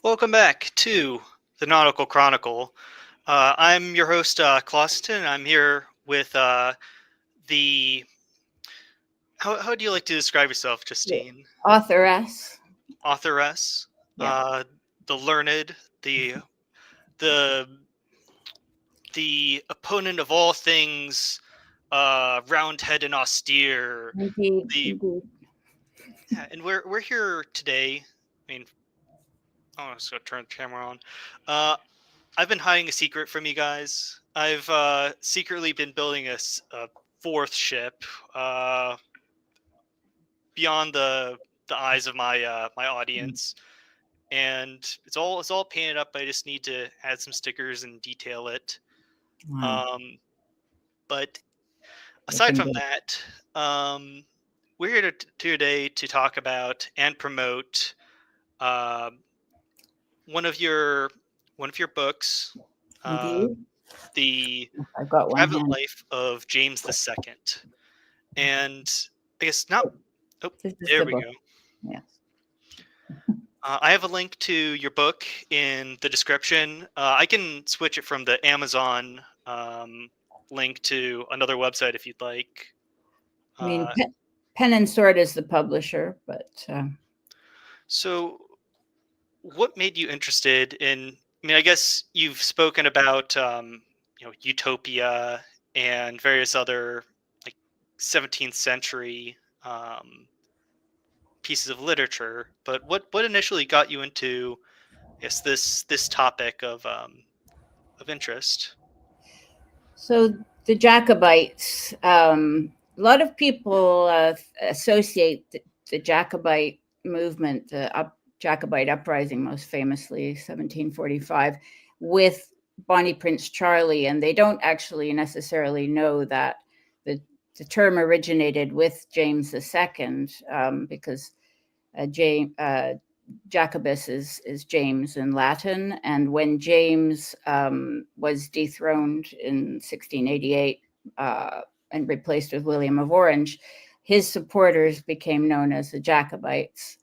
Welcome back to the Nautical Chronicle. I'm your host, Closton. I'm here with the. How do you like to describe yourself, Yeah. Justine? Authoress. Authoress, Yeah. the learned, the the opponent of all things, roundhead and austere. Indeed. The Indeed. yeah, and we're here today. I mean, I'm just gonna turn the camera on. I've been hiding a secret from you guys. I've secretly been building a fourth ship uh, beyond the eyes of my audience, and it's all painted up. I just need to add some stickers and detail it. Wow. Um, but aside Looking from good. that, we're here today to talk about and promote uh, one of your one of your books, uh, Indeed. the I've got one Private hand. Life of James II. And I guess not. Oh, This is there the we book. go. Yes. I have a link to your book in the description. I can switch it from the Amazon link to another website if you'd like. I mean, Uh, Pen and Sword is the publisher, but so, what made you interested in? I mean, I guess you've spoken about Utopia and various other like 17th century pieces of literature, but what initially got you into, I guess, this topic of interest? so the Jacobites. A lot of people associate the Jacobite movement, Jacobite uprising, most famously 1745, with Bonnie Prince Charlie, and they don't actually necessarily know that the the term originated with James II, because James, Jacobus is James in Latin, and when James was dethroned in 1688 and replaced with William of Orange, his supporters became known as the Jacobites,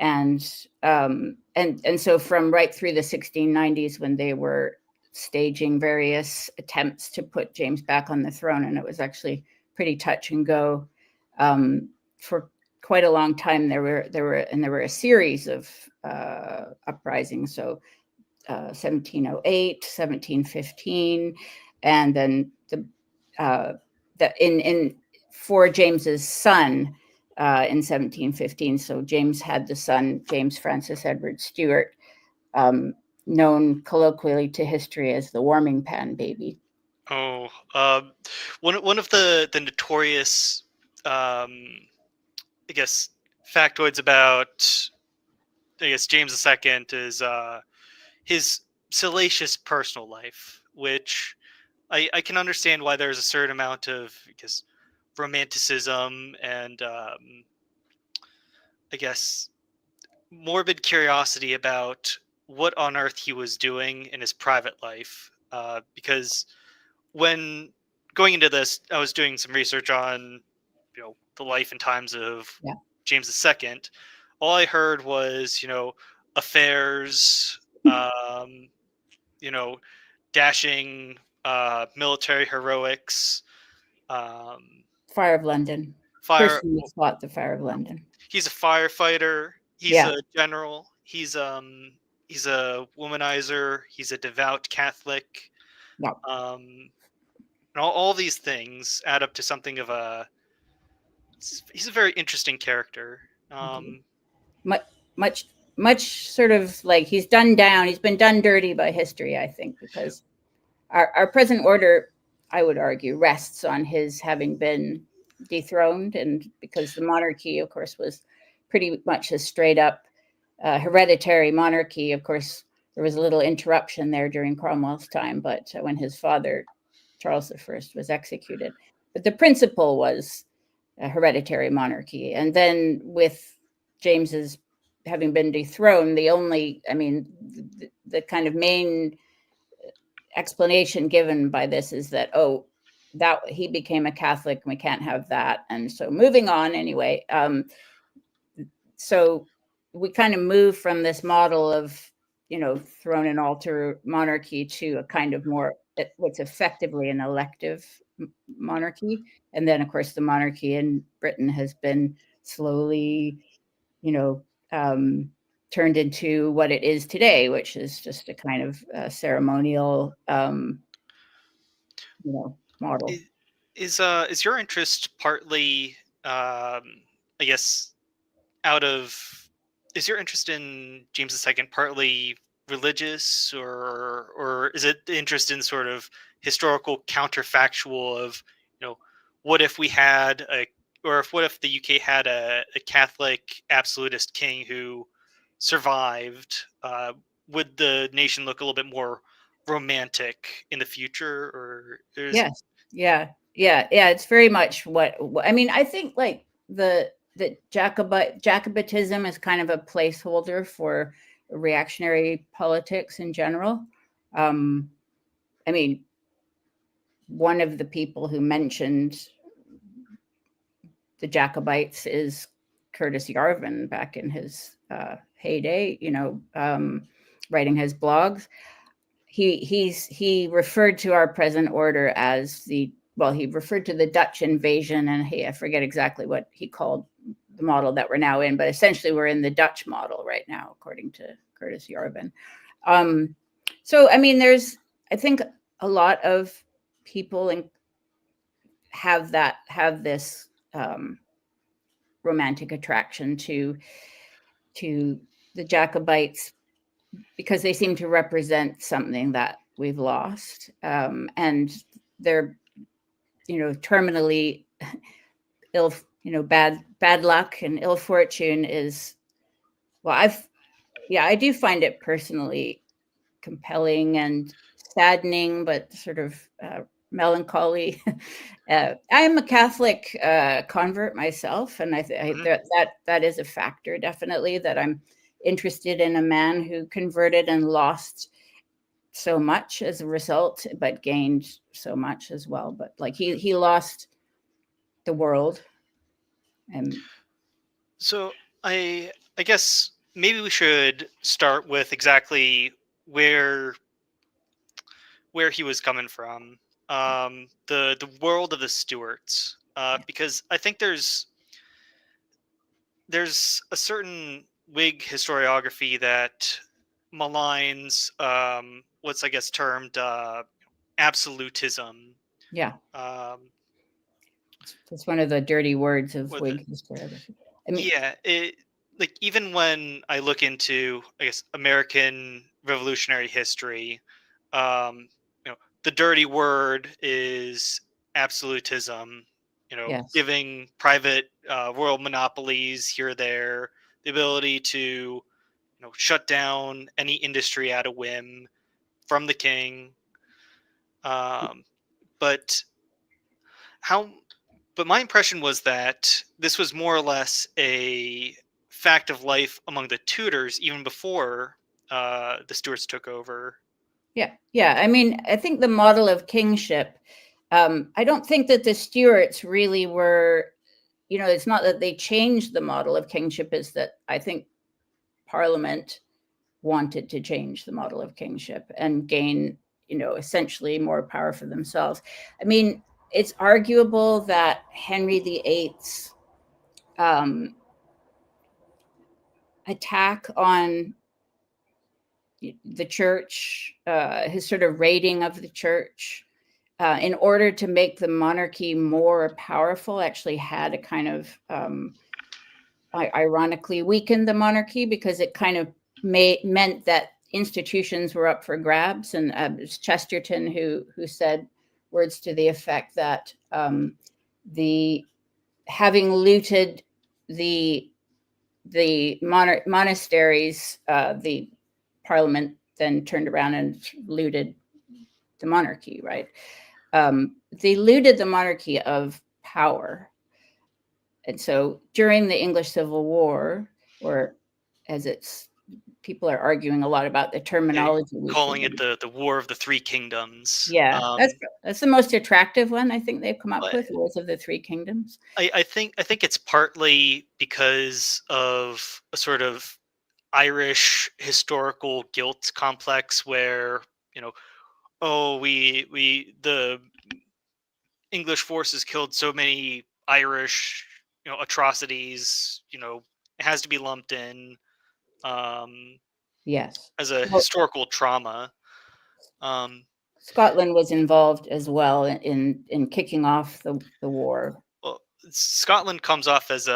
and so from right through the 1690s, when they were staging various attempts to put James back on the throne, and it was actually pretty touch and go for quite a long time. There were a series of uprisings. So 1708, 1715, and then in for James's son in 1715. So James had the son, James Francis Edward Stuart, known colloquially to history as the warming pan baby. Oh, one of the notorious, I guess, factoids about, I guess, James II is his salacious personal life, which I can understand why there's a certain amount of, I guess, romanticism and I guess morbid curiosity about what on earth he was doing in his private life. Because when going into this, I was doing some research on, the life and times of Yeah. James II. All I heard was, affairs, you know, dashing military heroics, um, Fire of London. fire. Personally fought the Fire of London. He's a firefighter. He's Yeah. a general. He's a womanizer. He's a devout Catholic. Yeah. And all these things add up to something of a. He's a very interesting character. Much, much, much sort of like he's done down. He's been done dirty by history, I think, because our present order, I would argue, rests on his having been dethroned, and because the monarchy, of course, was pretty much a straight up hereditary monarchy. Of course, there was a little interruption there during Cromwell's time, but when his father, Charles I, was executed. But the principle was a hereditary monarchy. And then with James's having been dethroned, the kind of main explanation given by this is that, that he became a Catholic and we can't have that. And so moving on anyway. So we kind of move from this model of thrown an alter monarchy to a kind of more what's effectively an elective monarchy. And then, of course, the monarchy in Britain has been slowly, turned into what it is today, which is just a kind of ceremonial, model. Is your interest partly, I guess, out of is your interest in James II partly religious, or is it the interest in sort of historical counterfactual of, what if we had what if the UK had a Catholic absolutist king who survived? Would the nation look a little bit more romantic in the future, or is Yes. Yeah. It's very much I mean. I think like the Jacobitism is kind of a placeholder for reactionary politics in general. I mean, one of the people who mentioned the Jacobites is Curtis Yarvin back in his heyday, writing his blogs. He referred to our present order as he referred to the Dutch invasion, and I forget exactly what he called the model that we're now in, but essentially we're in the Dutch model right now, according to Curtis Yarvin. So, I mean, I think a lot of people have this romantic attraction to the Jacobites because they seem to represent something that we've lost, and they're terminally ill. Bad luck and ill fortune is I do find it personally compelling and saddening, but sort of melancholy. I am a Catholic convert myself, and that is a factor, definitely, that I'm interested in a man who converted and lost so much as a result, but gained so much as well. But like he lost the world, and So I guess maybe we should start with exactly where he was coming from. The world of the Stuarts, because I think there's a certain Whig historiography that maligns what's, I guess, termed absolutism. yeah, Um, it's one of the dirty words of with Whig historiography. I mean, Yeah, like even when I look into, I guess, American Revolutionary history, um, the dirty word is absolutism. yes, Giving private royal monopolies here or there, the ability to shut down any industry at a whim from the king. Um, but how but my impression was that this was more or less a fact of life among the Tudors even before the Stuarts took over. yeah. I mean, I think the model of kingship. I don't think that the Stuarts really were. It's not that they changed the model of kingship; is that I think Parliament wanted to change the model of kingship and gain, essentially more power for themselves. I mean, it's arguable that Henry VIII's attack on the church, his sort of raiding of the church, in order to make the monarchy more powerful, actually had a kind of ironically weakened the monarchy, because it kind of meant that institutions were up for grabs. And it was Chesterton who said words to the effect that the having looted the monasteries, the Parliament then turned around and looted the monarchy. Right? They looted the monarchy of power. And so during the English Civil War, or as people are arguing a lot about the Yeah, terminology we should calling it use. the War of the Three Kingdoms. Yeah, that's the most attractive one I think they've come up But with, Wars of the Three Kingdoms. I think it's partly because of a sort of Irish historical guilt complex where, oh, the English forces killed so many Irish, atrocities, it has to be lumped in um, Yes. as a Well, historical trauma. Um, Scotland was involved as well in kicking off the war. well, Scotland comes off as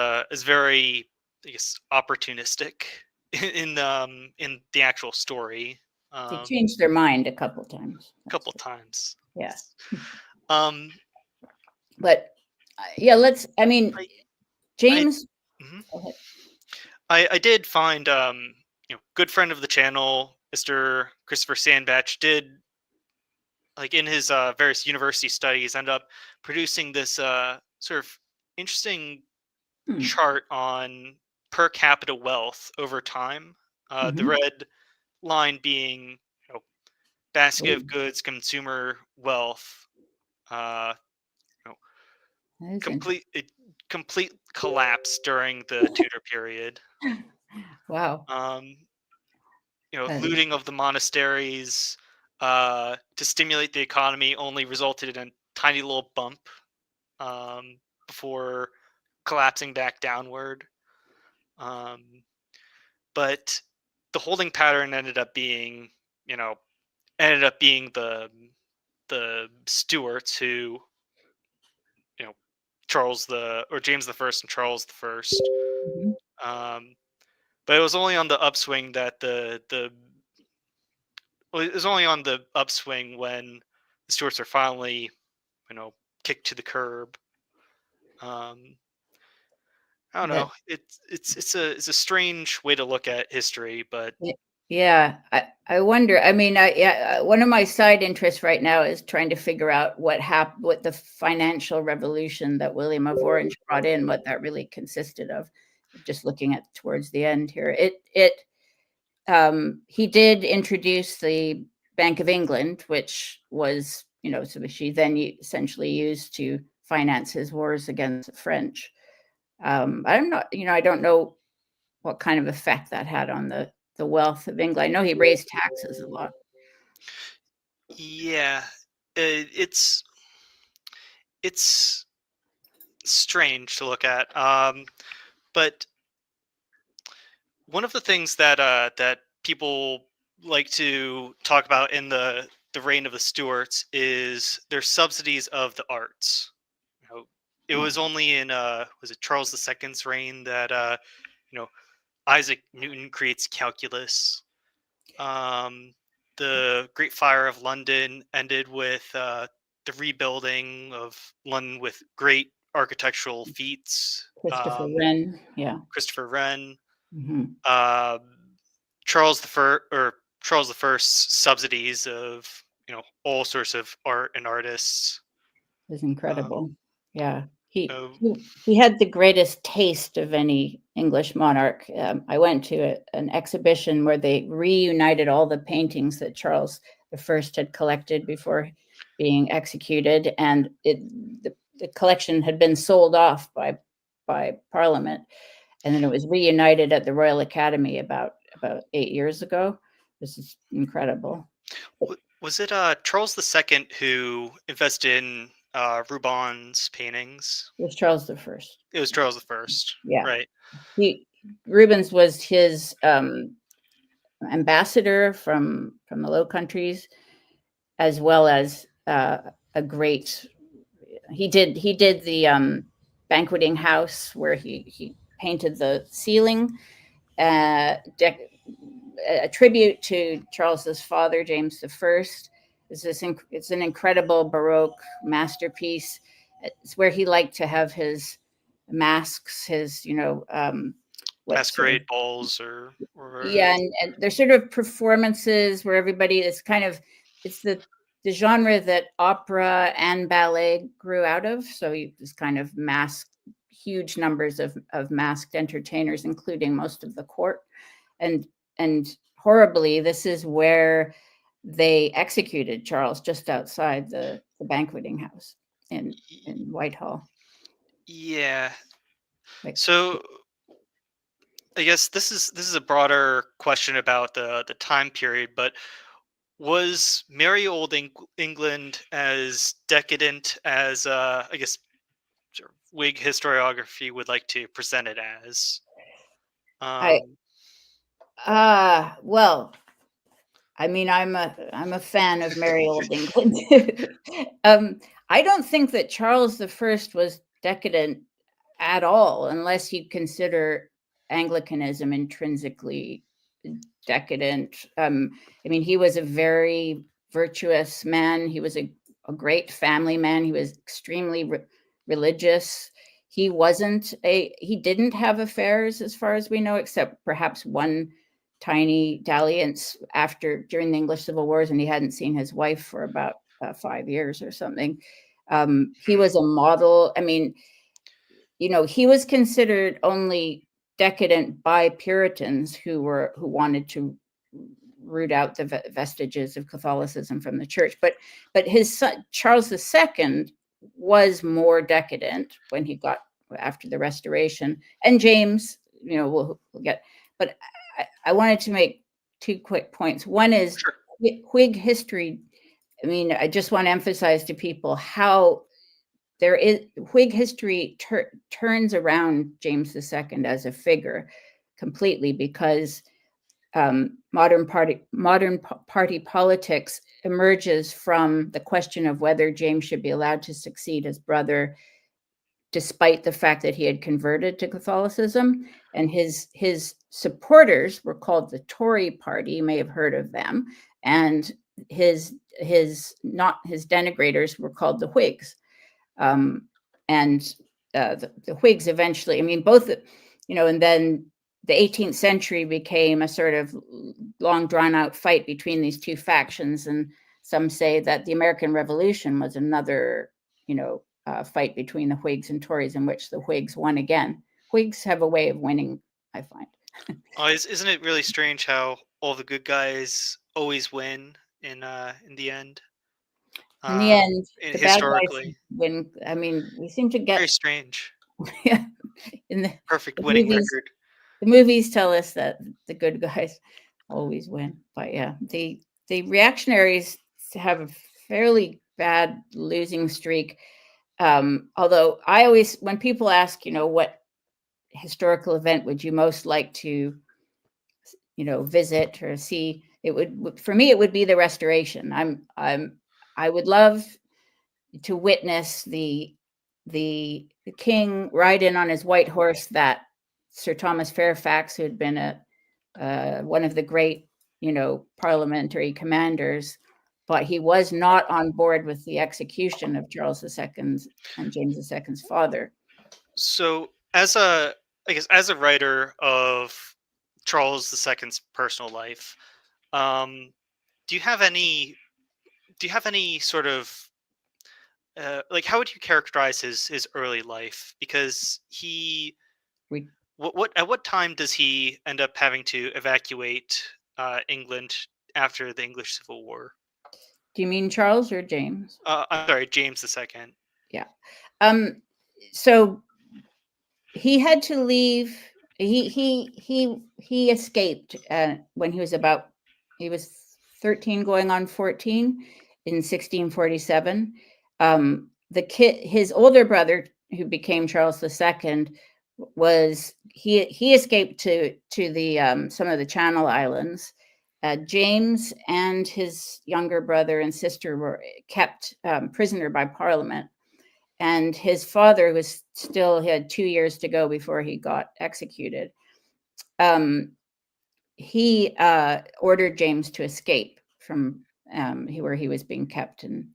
very, I guess, opportunistic in the actual story. They Um, changed their mind a couple times. a couple times. Yeah. Um, But yeah, I mean, I I James, mhm. go ahead. I did find good friend of the channel, Mr. Christopher Sandbach, did, like, in his various university studies, end up producing this sort of interesting Hmm. chart on per capita wealth over time. The Mhm. red line being, you know basket Oh, of goods, consumer wealth, uh, you know, that is complete interesting. complete collapse during the Tudor period. Wow. Um, That is, looting of the monasteries to stimulate the economy only resulted in a tiny little bump before collapsing back downward. Um, but the holding pattern you know, ended up being the Stuarts who, you know, James the First and Charles the First. mhm. Um, but it was only on the upswing that the well, it was only on the upswing when the Stuarts are finally, you know, kicked to the curb. Um, I don't know. That It's a strange way to look at history, but y- yeah, I wonder. I mean, yeah, one of my side interests right now is trying to figure out what the financial revolution that William of Orange brought in, what that really consisted of. Just looking at towards the end here, he did introduce the Bank of England, which was, so she then essentially used to finance his wars against the French. I'm not, I don't know what kind of effect that had on the wealth of England. I know he raised taxes a lot. yeah, it's it's strange to look at. But one of the things that people like to talk about in the reign of the Stuarts is their subsidies of the arts. It Oh, was only in was it Charles II's reign that you know Isaac Newton creates calculus. Um, the Great Fire of London ended with the rebuilding of London with great architectural feats. Christopher Wren, yeah. Christopher Wren, Hmm. um, Charles the First, or Charles the First's subsidies of all sorts of art and artists. It was Um, incredible. Yeah, uh, he had the greatest taste of any English monarch. I went to an exhibition where they reunited all the paintings that Charles the First had collected before being executed, and the collection had been sold off by Parliament, and then it was reunited at the Royal Academy about 8 years ago. This is incredible. was it Charles II who invested in Rubens' paintings? It was Charles the First. It was Charles the First, Yeah, right? he Rubens was his ambassador from the Low Countries, as well as a great. He did the banqueting house where he painted the ceiling, a tribute to Charles's father, James the First. It's an incredible Baroque masterpiece. It's where he liked to have his masks, his what sort of Masquerade balls or whatever it yeah, is. and there's sort of performances where everybody is kind of it's the genre that opera and ballet grew out of. So you just kind of huge numbers of masked entertainers, including most of the court. And horribly, this is where they executed Charles just outside the banqueting house in Whitehall. Yeah. Like, So I guess this is a broader question about the time period, but was merry old England as decadent as I guess sort of Whig historiography would like to present it as? I Um, well, I mean, I'm a fan of merry old England. I don't think that Charles the First was decadent at all, unless you consider Anglicanism intrinsically decadent. I mean, he was a very virtuous man. He was a great family man. He was extremely religious. He didn't have affairs as far as we know, except perhaps one tiny dalliance during the English Civil Wars, and he hadn't seen his wife for about 5 years or something. He hmm. was a model. I mean, he was considered only decadent by Puritans who wanted to root out the vestiges of Catholicism from the church. But his son Charles II was more decadent when he got after the Restoration, and James, we'll get. But I wanted to make two quick points. One is Sure. Whig history. I mean, I just want to emphasize to people how there is Whig history turns around James II as a figure completely, because modern party politics emerges from the question of whether James should be allowed to succeed his brother, despite the fact that he had converted to Catholicism. And his supporters were called the Tory Party. You may have heard of them. And his denigrators were called the Whigs. Um, and the Whigs eventually, I mean, both, and then the 18th century became a sort of long drawn out fight between these two factions. And some say that the American Revolution was another, fight between the Whigs and Tories, in which the Whigs won again. Whigs have a way of winning, I find. Oh, isn't it really strange how all the good guys always win in the end? In the end, the bad guys Historically, win. I mean, we seem to very get strange. in Perfect the winning movies. record. The movies tell us that the good guys always win. But yeah, the reactionaries have a fairly bad losing streak. Although I always, when people ask, what historical event would you most like to, visit or see, for me it would be the Restoration. I would love to witness the king ride in on his white horse that Sir Thomas Fairfax, who had been one of the great, parliamentary commanders, but he was not on board with the execution of Charles II and James II's father. So, as a I guess as a writer of Charles II's personal life, um, do you have any do you have any sort of like how would you characterize his early life? Because We, what at what time does he end up having to evacuate England after the English Civil War? do you mean Charles or James? I'm sorry, James the Second. Yeah. So he had to leave. He escaped when he was 13 going on 14 in 1647. His older brother, who became Charles II, he escaped to the some of the Channel Islands. James and his younger brother and sister were kept prisoner by Parliament, and his father he had 2 years to go before he got executed. He ordered James to escape from where he was being kept in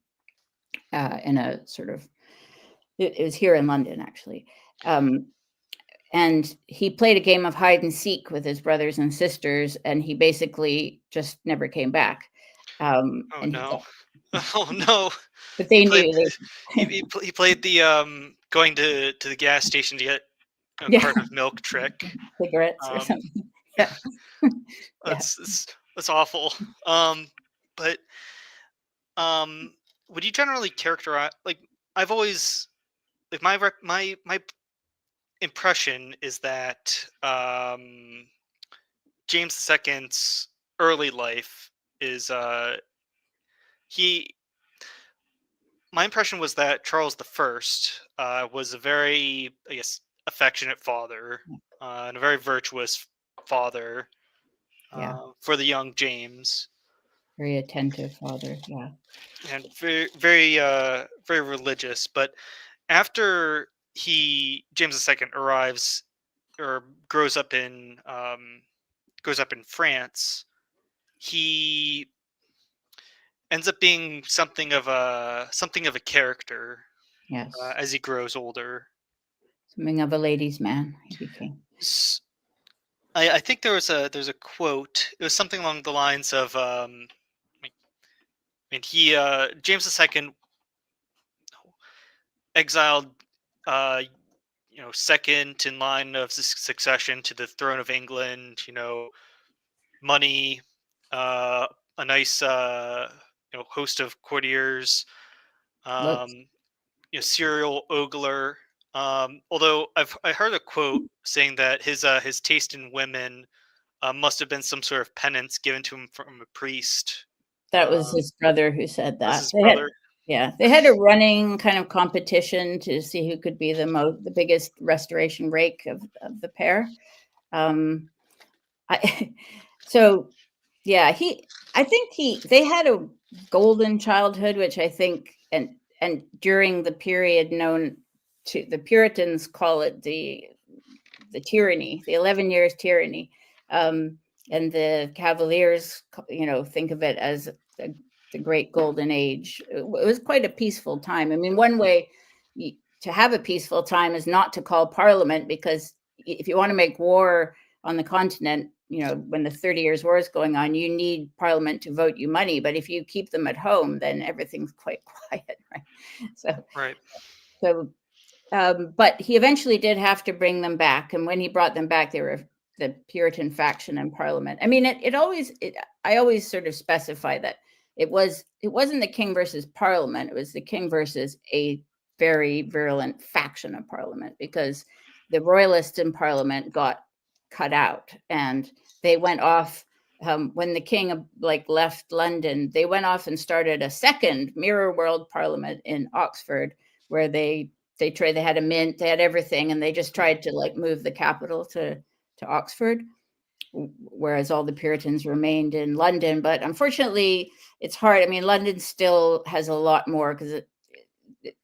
a sort of, it was here in London, actually. And he played a game of hide and seek with his brothers and sisters, and he basically just never came back. Oh And no! Oh no! but He they played knew he played the going to the gas station to get a yeah, carton of milk trick. cigarettes or Um, something. Yeah, yeah. that's awful. But um, would you generally characterize like I've always like my impression is that James II's early life is he. My impression was that Charles I was a very, I guess, affectionate father and a very virtuous father Yeah, for the young James, very attentive father. Yeah. and very, very, very religious. But after James II arrives or grows up in France, he ends up being something of a character Yes. as he grows older. Something of a ladies' man he became. S- I think there's a quote. It was something along the lines of I mean he James II exiled uh, second in line of succession to the throne of England. Money, uh, a nice host of courtiers, Looks. um, serial ogler. Although I heard a quote saying that his taste in women must have been some sort of penance given to him from a priest. That was his brother who said Was that. his brother? Yeah, they had a running kind of competition to see who could be the biggest restoration rake of the pair. Um, I, so yeah, I think they had a golden childhood, which I think, and during the period known to the Puritans call it the tyranny, the 11 years tyranny. Um, and the Cavaliers, think of it as the great golden age. It was quite a peaceful time. I mean, one way to have a peaceful time is not to call Parliament, because if you want to make war on the continent, when the 30 Years' War is going on, you need Parliament to vote you money. But if you keep them at home, then everything's quite quiet, right? So, Right. so but he eventually did have to bring them back, and when he brought them back, they were the Puritan faction in Parliament. I mean, I always sort of specify that it wasn't the king versus Parliament; it was the king versus a very virulent faction of Parliament, because the royalists in Parliament got cut out, and they went off. When the king left London, they went off and started a second mirror world Parliament in Oxford, where they had a mint, they had everything, and they just tried to move the capital to Oxford, whereas all the Puritans remained in London. But unfortunately, it's hard. I mean, London still has a lot more, because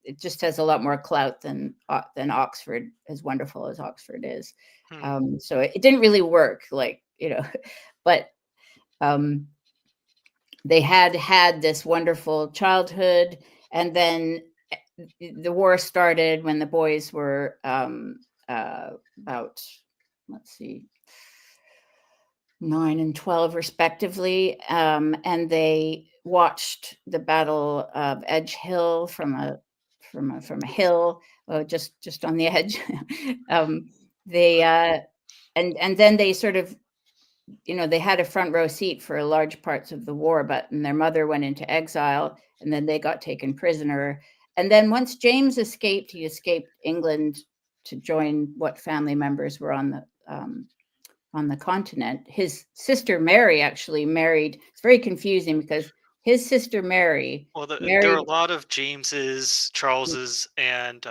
it just has a lot more clout than Oxford, as wonderful as Oxford is. So it didn't really work, but they had this wonderful childhood, and then the war started when the boys were about, let's see, 9 and 12 respectively, and they watched the Battle of Edge Hill from a hill, just on the edge. They and then they sort of, they had a front row seat for large parts of the war, and their mother went into exile, and then they got taken prisoner. And then once James escaped, he escaped England to join what family members were on the continent. His sister Mary actually married. It's very confusing, because his sister Mary Well, there are married a lot of Jameses, Charleses, and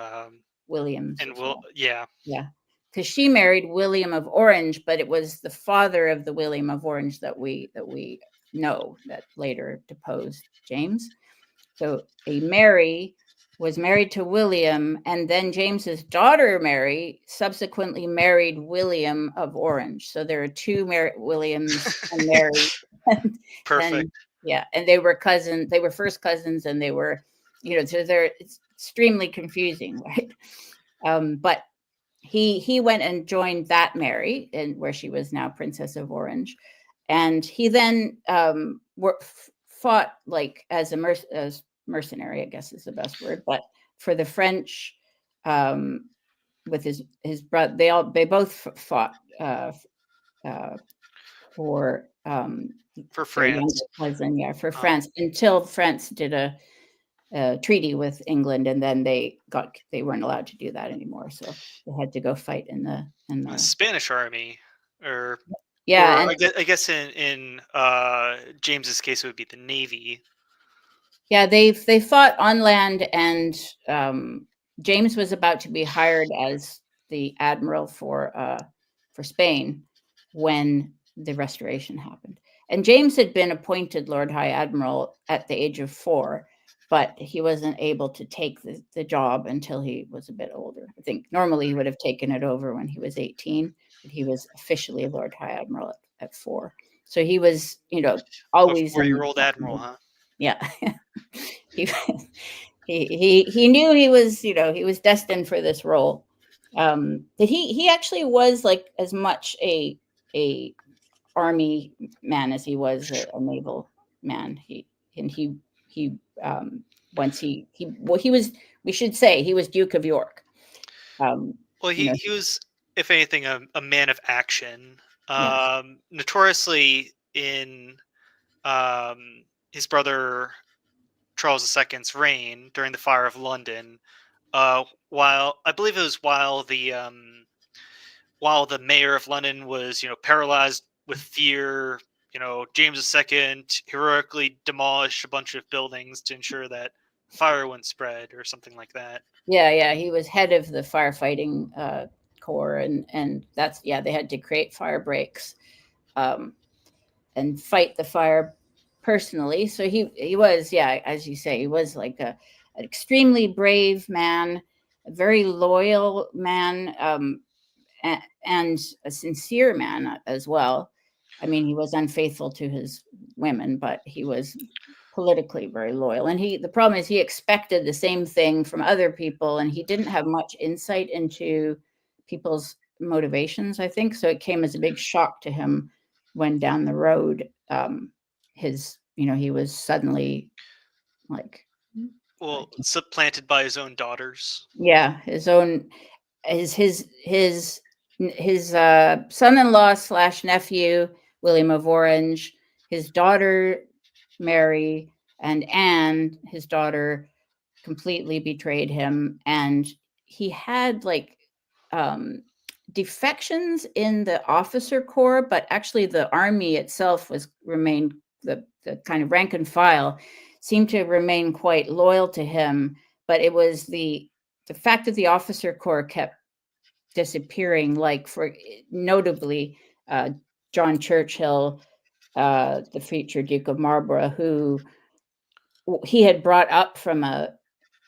Williams as well. yeah. Yeah, because she married William of Orange, but it was the father of the William of Orange that we know that later deposed James. So a Mary was married to William, and then James's daughter Mary subsequently married William of Orange. So there are two Williams and Mary, Perfect. and yeah, and they were cousins. They were first cousins, and they were, so it's extremely confusing, right? But he went and joined that Mary, and where she was now Princess of Orange, and he then fought as as mercenary, I guess is the best word, but for the French, with his brother. They both fought for For their younger France. cousin, for France, until France did treaty with England, and then they weren't allowed to do that anymore, so they had to go fight in The the Spanish army, or yeah. or And I guess in James's case it would be the Navy. yeah, they fought on land, and James was about to be hired as the admiral for Spain when the Restoration happened. And James had been appointed Lord High Admiral at the age of 4, but he wasn't able to take the job until he was a bit older. I think normally he would have taken it over when he was 18, but he was officially Lord High Admiral at 4. So he was, A always in. 4-year-old admiral, huh? Yeah. he he knew he was, he was destined for this role. That he actually was like as much a army man as he was a naval man. He once he was, we should say, he was Duke of York. Um, Well, you know, he was, if anything, a man of action. yes, Notoriously in his brother Charles II's reign during the Fire of London, while I believe it was while the mayor of London was, paralyzed with fear, James II heroically demolished a bunch of buildings to ensure that fire wouldn't spread or something like that. yeah, he was head of the firefighting corps, and that's, yeah, they had to create fire breaks. Um, and fight the fire personally. So he was, yeah, as you say, he was like an extremely brave man, a very loyal man, and a sincere man as well. I mean, he was unfaithful to his women, but he was politically very loyal. And the problem is he expected the same thing from other people, and he didn't have much insight into people's motivations, I think. So it came as a big shock to him when down the road, he was suddenly like, Well, like supplanted by his own daughters. yeah, his own, his son-in-law slash nephew, William of Orange, his daughter Mary, and Anne, his daughter, completely betrayed him, and he had like um, defections in the officer corps, but actually the army itself remained, the kind of rank and file seemed to remain quite loyal to him. But it was the fact that the officer corps kept disappearing, like for notably John Churchill, the future Duke of Marlborough, who he had brought up from a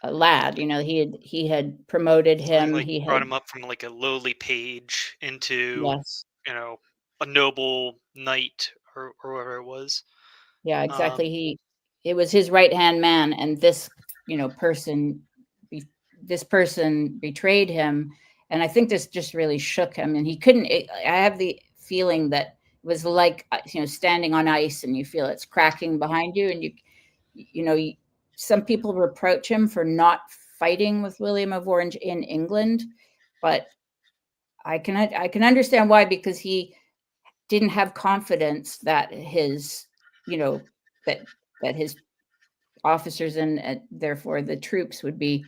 lad. He had promoted Something him. like He brought had, him up from like a lowly page into, yes, you know, a noble knight or whatever it was. yeah, Um, exactly. It was his right hand man, and this, person, this person betrayed him, and I think this just really shook him, and he couldn't. I have the feeling that it was like, standing on ice, and you feel it's cracking behind you, and you know, some people reproach him for not fighting with William of Orange in England, but I can understand why, because he didn't have confidence that his, you know, that his officers and therefore the troops would be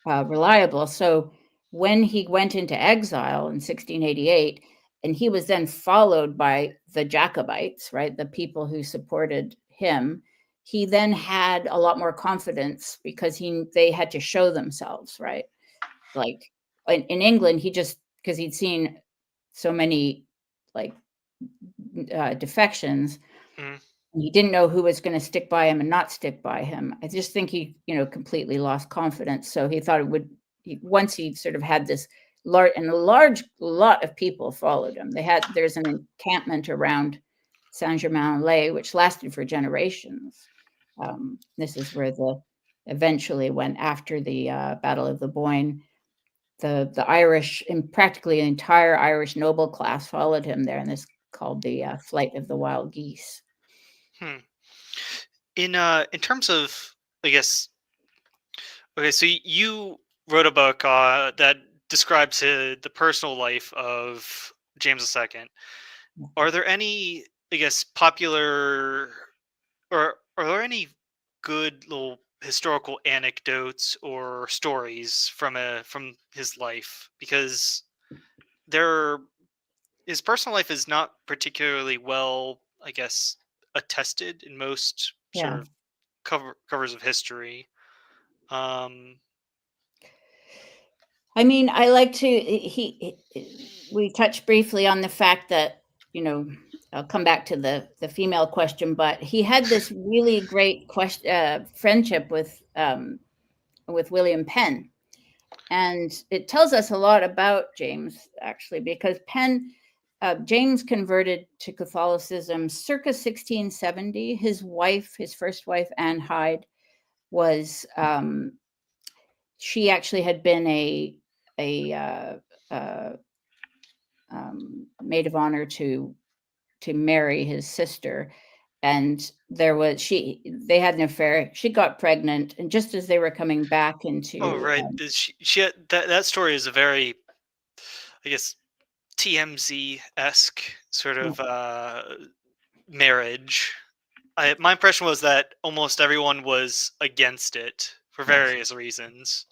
reliable. So when he went into exile in 1688, and he was then followed by the Jacobites, right, the people who supported him, he then had a lot more confidence because they had to show themselves, right? Like in England, he just, because he'd seen so many like defections, mm, he didn't know who was going to stick by him and not stick by him. I just think he, completely lost confidence. So he thought it would, once he sort of had this large, and a large lot of people followed him. There's an encampment around Saint-Germain-en-Laye, which lasted for generations. This is where eventually, when after the Battle of the Boyne, the Irish, and practically the entire Irish noble class followed him there, and this called the Flight of the Wild Geese. hmm. In terms of, I guess, okay, so you wrote a book that describes the personal life of James II. Are there any, I guess, popular, or are there any good little historical anecdotes or stories from his life, because there his personal life is not particularly well, I guess, attested in most sort Yeah. of covers of history. Um, I mean, I like to we touched briefly on the fact that, you know, I'll come back to the female question, but he had this really great friendship with William Penn. And it tells us a lot about James, actually, because James converted to Catholicism circa 1670. His wife, his first wife, Anne Hyde, was she actually had been a uh, maid of honor to marry his sister, and they had an affair. She got pregnant, and just as they were coming back oh, into right. She had, that story is a very, I guess, TMZ esque sort of marriage. My impression was that almost everyone was against it for yes, various reasons.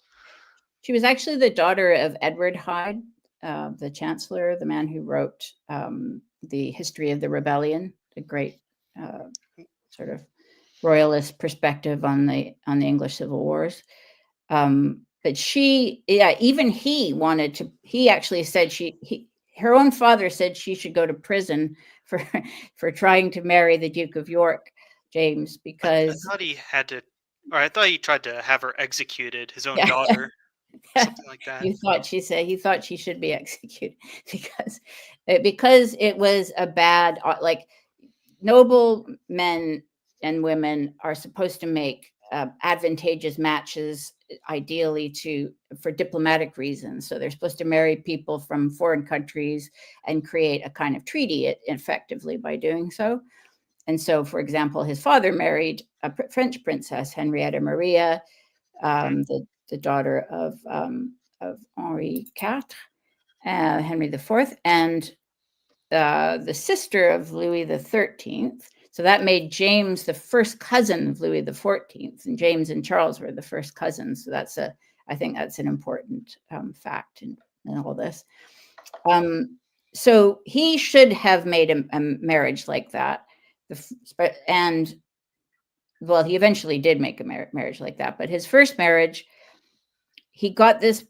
she was actually the daughter of Edward Hyde, the chancellor, the man who wrote the history of the rebellion, a great sort of royalist perspective on the English civil wars. But even he actually said her own father said she should go to prison for for trying to marry the Duke of York, James, I because thought he had to, or I thought he tried to have her executed, his own yeah, daughter, something like that. he thought she should be executed because it was a bad, like, noble men and women are supposed to make advantageous matches, ideally for diplomatic reasons. So they're supposed to marry people from foreign countries and create a kind of treaty effectively by doing so. And so, for example, his father married a French princess, Henrietta Maria, Mhm. the daughter of Henri IV, Henry IV, and the sister of Louis XIII. So that made James the first cousin of Louis XIV, and James and Charles were the first cousins. So I think that's an important fact in all this. So he should have made a marriage like that, and well, he eventually did make a marriage like that. But his first marriage, he got this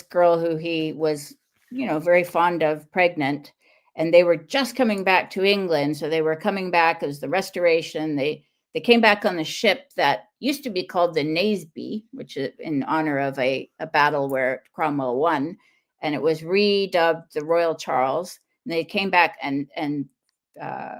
girl who he was, very fond of, pregnant, and they were just coming back to England. So they were coming back as the Restoration. They came back on the ship that used to be called the Naseby, which is in honor of a battle where Cromwell won, and it was redubbed the Royal Charles. And they came back, and uh,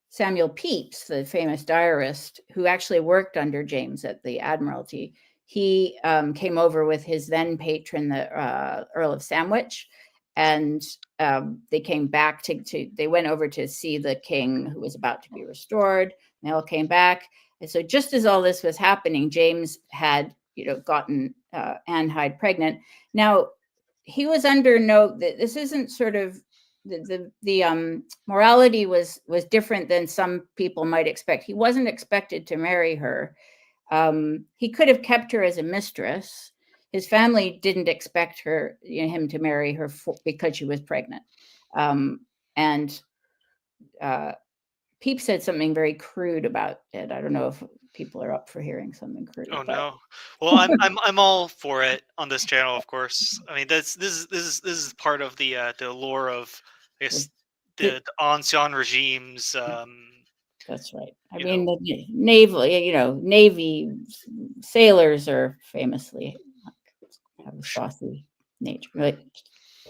Samuel Pepys, the famous diarist who actually worked under James at the Admiralty, he came over with his then patron, the Earl of Sandwich, and they came back they went over to see the king who was about to be restored. And they all came back. And so just as all this was happening, James had, gotten Anne Hyde pregnant. Now, he was under this isn't sort of, the morality was different than some people might expect. He wasn't expected to marry her. He could have kept her as a mistress. His family didn't expect him to marry her because she was pregnant. And Peep said something very crude about it. I don't know if people are up for hearing something crude, Oh but no. Well, I'm all for it on this channel, of course. I mean, this is part of the lore of, I guess, the ancien regimes. That's right. I You mean, know, the naval, Navy sailors are famously have a saucy nature. But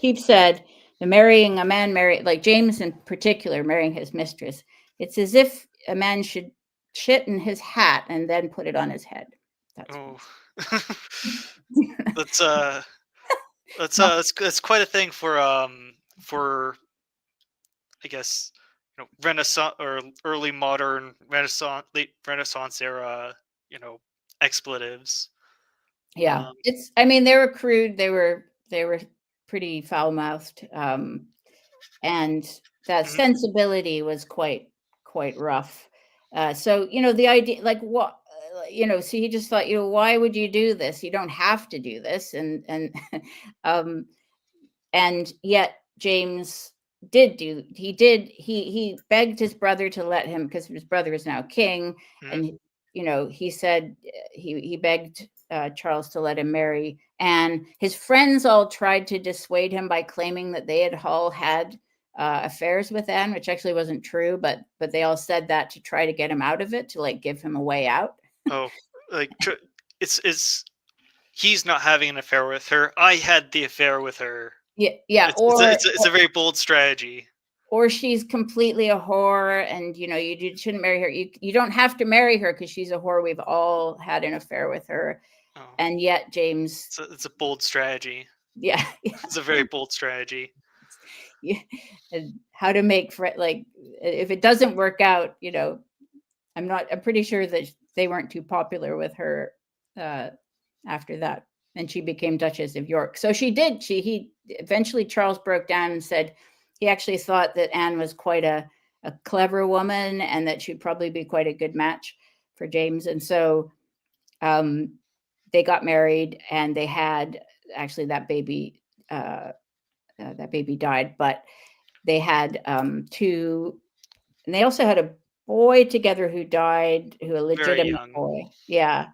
Keith said, the marrying a man married, like James in particular, marrying his mistress, it's as if a man should shit in his hat and then put it on his head. That's oh, what. that's Not, that's quite a thing for, I guess, Renaissance or early modern Renaissance, late Renaissance era, you know, expletives. yeah, Um, I mean, they were crude. They were pretty foul mouthed. And that mhm. sensibility was quite rough. So the idea, like, what, so he just thought, why would you do this? You don't have to do this. Um, and yet James he begged his brother to let him, because his brother is now king. Mhm. And, he said he begged Charles to let him marry. And his friends all tried to dissuade him by claiming that they had all had affairs with Anne, which actually wasn't true, but they all said that to try to get him out of it, to like give him a way out. Oh, like it's he's not having an affair with her. I had the affair with her. Yeah, It's a very bold strategy. or she's completely a whore, and you shouldn't marry her. You don't have to marry her because she's a whore. We've all had an affair with her. Oh, And yet James, it's a bold strategy. yeah, It's a very bold strategy. yeah, and how to make like, if it doesn't work out, I'm pretty sure that they weren't too popular with her after that, and she became Duchess of York. So he eventually, Charles broke down and said he actually thought that Anne was quite a clever woman, and that she'd probably be quite a good match for James. And so they got married, and they had, actually, that baby died, but they had two, and they also had a boy together who died, a Very legitimate young. boy. Yeah.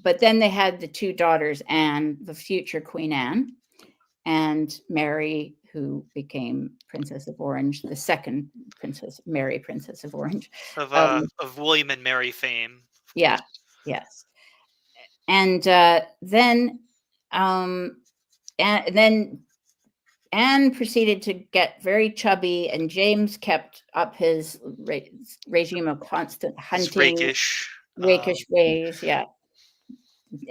But then they had the two daughters, Anne, the future Queen Anne, and Mary, who became Princess of Orange, the second Princess Mary, Princess of Orange. Of William and Mary fame, of Yeah. course. Yes. And then Anne proceeded to get very chubby, and James kept up his regime of constant His hunting, rakish um, ways. Yeah.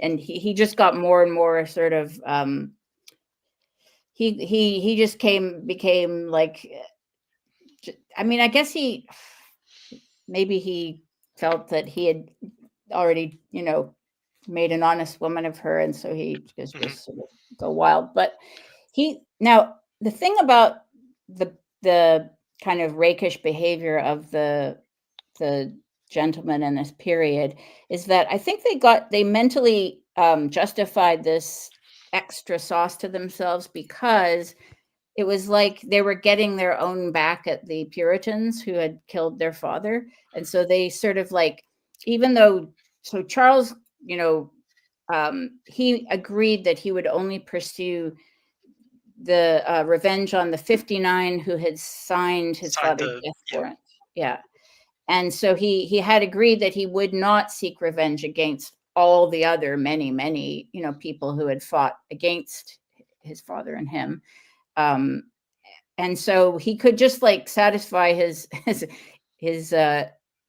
And he just got more and more sort of he just became like, I mean, I guess maybe he felt that he had already made an honest woman of her, and so he just mhm. was sort of go wild. But now the thing about the kind of rakish behavior of the gentlemen in this period is that I think they mentally justified this extra sauce to themselves, because it was like they were getting their own back at the Puritans who had killed their father. And so they sort of like, even though, so Charles, he agreed that he would only pursue the revenge on the 59 who had signed his Signed father's the death yeah. warrant. Yeah. And so he had agreed that he would not seek revenge against all the other many people who had fought against his father and him. And so he could just like satisfy his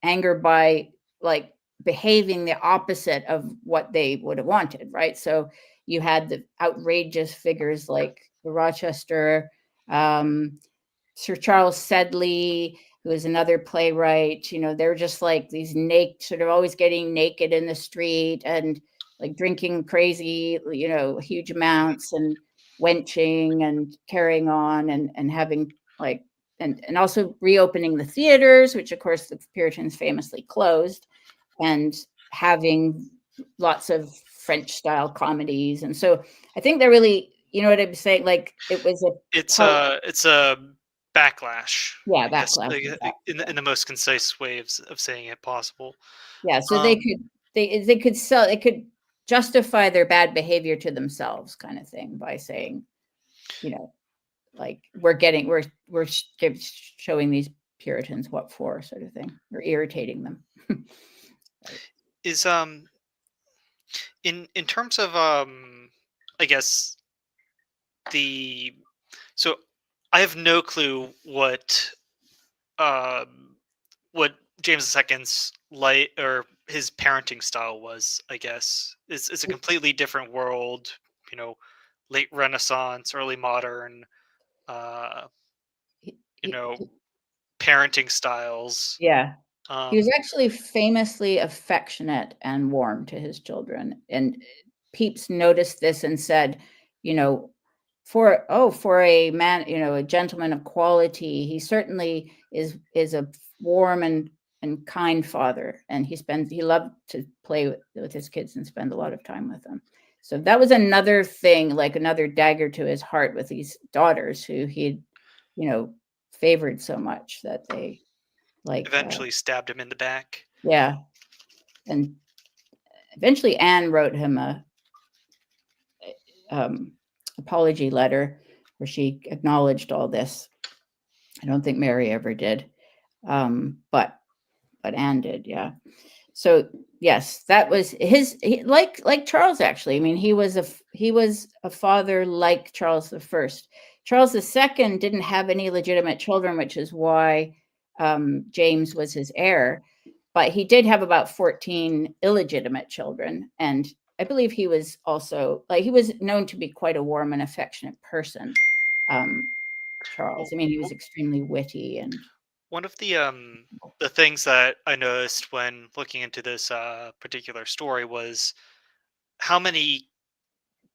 anger by like behaving the opposite of what they would have wanted, right? So you had the outrageous figures like the Rochester, Sir Charles Sedley, who is another playwright. They're just like these sort of always getting naked in the street, and like drinking crazy, huge amounts, and wenching and carrying on, and having like, and also reopening the theaters, which of course the Puritans famously closed, and having lots of French style comedies. And so I think they're really, what I'm saying, like it was It's a backlash, yeah, I guess, backlash, like, exactly. in the most concise way of saying it possible. Yeah, so Um, they could justify their bad behavior to themselves, kind of thing, by saying, like we're showing these Puritans what for, sort of thing, or irritating them. Right. is in terms of I guess the so I have no clue um what James II's light or his parenting style was. I guess it's a completely different world. You know, late Renaissance, early modern. Uh, He, you he, know, he- parenting styles. yeah, he was Um, actually famously affectionate and warm to his children. And Pepys noticed this and said, you know, for a man, a gentleman of quality, he certainly is a warm and and kind father, and he loved to play with his kids and spend a lot of time with them. So that was another thing, like another dagger to his heart with these daughters who he'd, favored so much that they Eventually stabbed him in the back. yeah. And eventually Anne wrote him a apology letter where she acknowledged all this. I don't think Mary ever did, but Anne did, yeah. So yes, that was like Charles. Actually, I mean, he was a father like Charles the First. Charles II didn't have any legitimate children, which is why James was his heir. But he did have about 14 illegitimate children, and I believe he was also he was known to be quite a warm and affectionate person. Charles. I mean, he was extremely witty and one of the things that I noticed when looking into this particular story was how many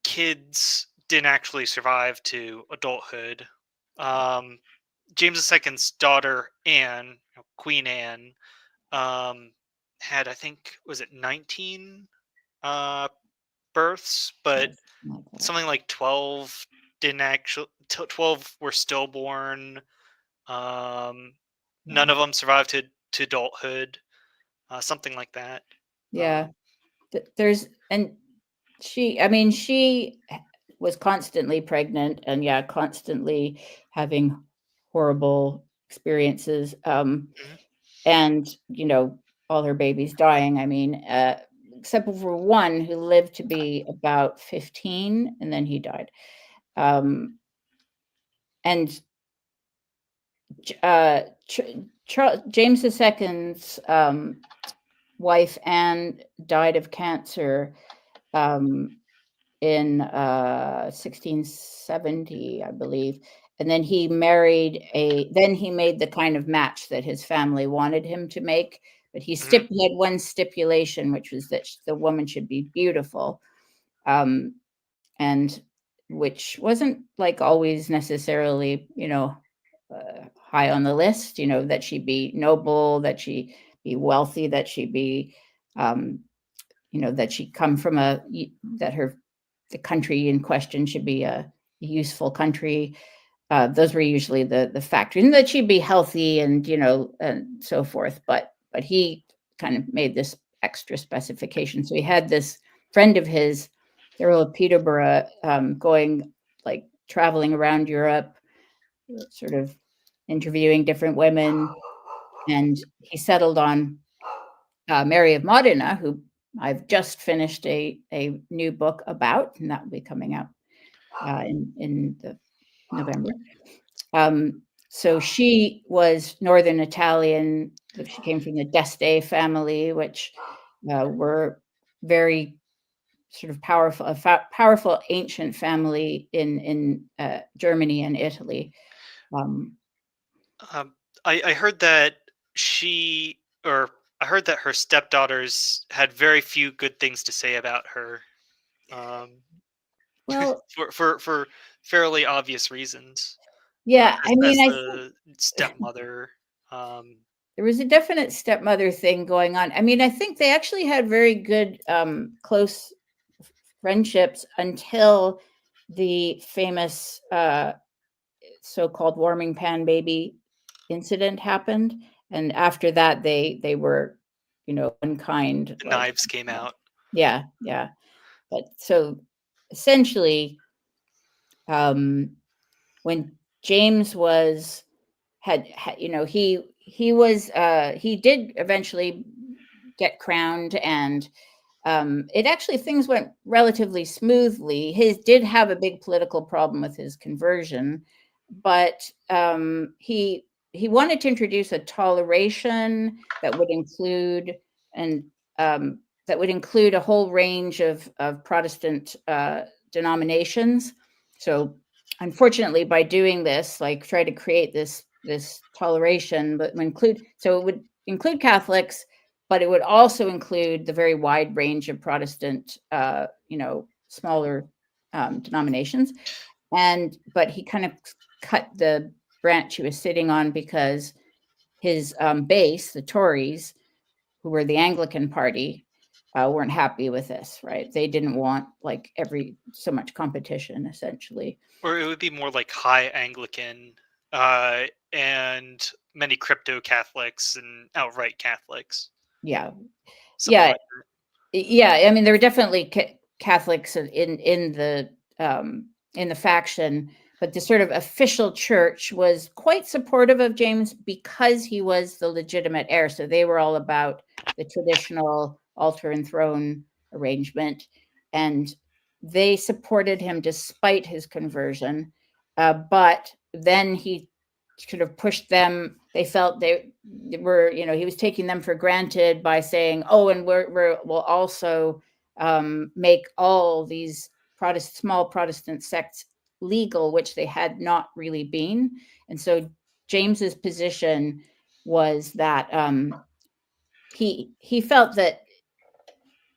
kids didn't actually survive to adulthood. Um, James II's daughter Anne, Queen Anne, um, had, I think, was it 19 uh, births, but something like 12 didn't actually. 12 were stillborn. None of them survived to adulthood. Something like that. Yeah. There's and she was constantly pregnant and constantly having horrible experiences. Mhm. And all her babies dying. I mean, except for one who lived to be about 15 and then he died. And James II's wife Anne died of cancer in 1670, I believe. And then he made the kind of match that his family wanted him to make. But he had one stipulation, which was that the woman should be beautiful, and which wasn't always necessarily, high on the list. That she be noble, that she be wealthy, that she be, that she come from the country in question should be a useful country. Those were usually the factors, and that she'd be healthy and and so forth. But he kind of made this extra specification. So he had this friend of his, the Earl of Peterborough, going traveling around Europe, sort of interviewing different women, and he settled on Mary of Modena, who I've just finished a new book about, and that will be coming out in the November. So she was Northern Italian. She came from the d'Este family, which were very sort of powerful ancient family in Germany and Italy. I heard that I heard that her stepdaughters had very few good things to say about her. Well, for fairly obvious reasons. yeah, I mean, As I think the stepmother. there was a definite stepmother thing going on. I mean, I think they actually had very good, close friendships until the famous so-called warming pan baby incident happened, and after that, they were, unkind. The knives came out. Yeah. But so essentially, when James he did eventually get crowned, and it actually, things went relatively smoothly. He did have a big political problem with his conversion, but he wanted to introduce a toleration that would include a whole range of Protestant denominations. So unfortunately, by doing this, try to create this toleration, but it would include Catholics, but it would also include the very wide range of Protestant, smaller denominations. But he kind of cut the branch he was sitting on, because his base, the Tories, who were the Anglican Party, weren't happy with this, right? They didn't want like so much competition, essentially. Or it would be more like high Anglican, and many crypto Catholics and outright Catholics. Yeah, Something yeah, like that. yeah. I mean, there were definitely Catholics in the faction, but the sort of official church was quite supportive of James because he was the legitimate heir. So they were all about the traditional altar and throne arrangement, and they supported him despite his conversion. But then he sort of pushed them. They felt they were, he was taking them for granted by saying, "Oh, and we'll also make all these small Protestant sects legal," which they had not really been. And so James's position was that he felt that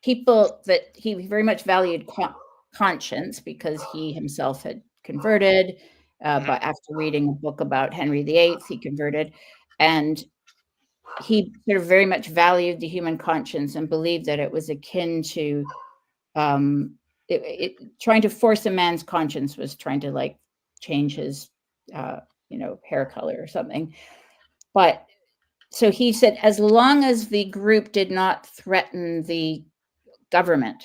he very much valued conscience because he himself had converted. But after reading a book about Henry VIII, he converted, and he sort of very much valued the human conscience and believed that it was akin to trying to force a man's conscience was trying to like change his hair color or something. But so he said, as long as the group did not threaten the government,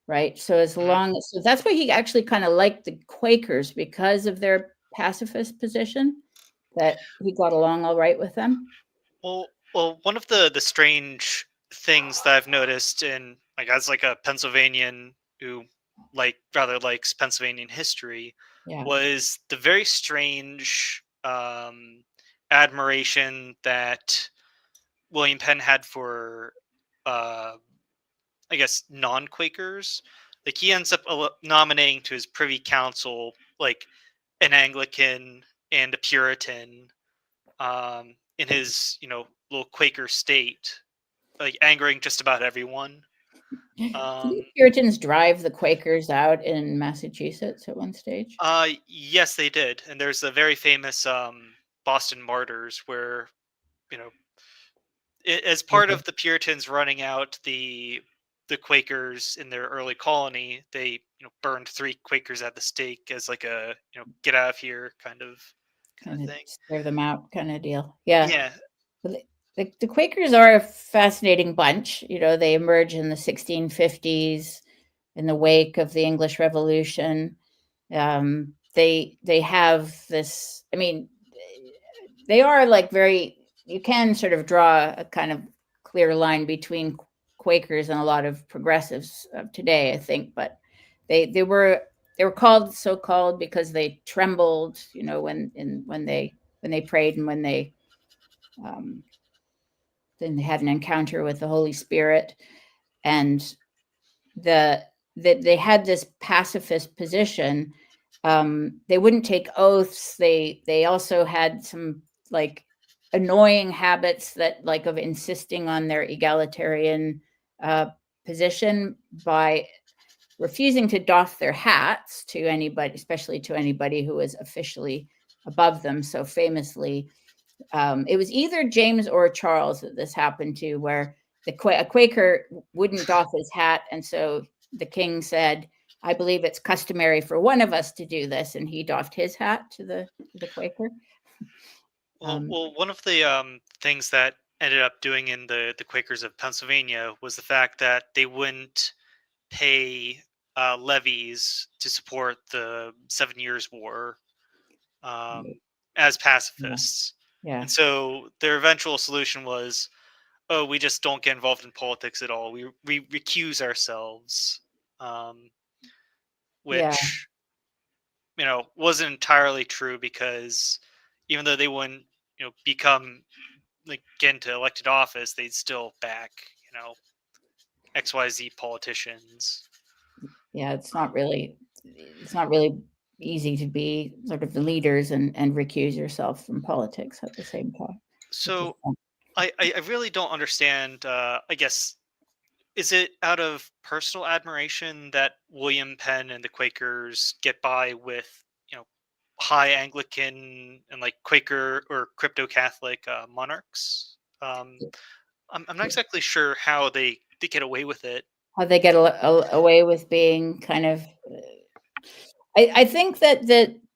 right? So so that's why he actually kind of liked the Quakers, because of their pacifist position, that he got along all right with them. Well, one of the strange things that I've noticed in, like, as like a Pennsylvanian who rather likes Pennsylvanian history, Yeah. was the very strange admiration that William Penn had for, uh, I guess, non-Quakers. Like, he ends up nominating to his Privy Council like an Anglican and a Puritan, in his little Quaker state, like angering just about everyone. Didn't Um, Puritans drive the Quakers out in Massachusetts at one stage? yes, they did, and there's a very famous Boston Martyrs where, you know as part Okay. of the Puritans running out the Quakers in their early colony, they burned three Quakers at the stake as like a get out of here kind of Kind of thing. serve them out kind of deal. Yeah. Yeah. Well, the Quakers are a fascinating bunch. They emerge in the 1650s in the wake of the English Revolution. They have this. I mean, they are like very. You can sort of draw a kind of clear line between Quakers and a lot of progressives of today, I think. But they were called so called because they trembled, when they prayed and when they um, then they had an encounter with the Holy Spirit, and that they had this pacifist position. They wouldn't take oaths. They also had some like annoying habits that like of insisting on their egalitarian uh, position by refusing to doff their hats to anybody, especially to anybody who was officially above them. So famously, it was either James or Charles that this happened to, where a Quaker wouldn't doff his hat, and so the king said, "I believe it's customary for one of us to do this," and he doffed his hat to the Quaker. Um, One of the things that ended up doing in the Quakers of Pennsylvania was the fact that they wouldn't pay levies to support the 7 Years' War, as yeah, pacifists. yeah, And so their eventual solution was, oh, we just don't get involved in politics at all. We recuse ourselves, um, yeah, which wasn't entirely true, because even though they wouldn't become like get into elected office, they'd still back XYZ politicians. yeah. It's not really easy to be sort of the leaders and recuse yourself from politics at the same time. At the So same- I really don't understand. I guess, is it out of personal admiration that William Penn and the Quakers get by with high Anglican and like Quaker or crypto Catholic monarchs. I'm not exactly sure how they get away with it. How they get away with being kind of. I think that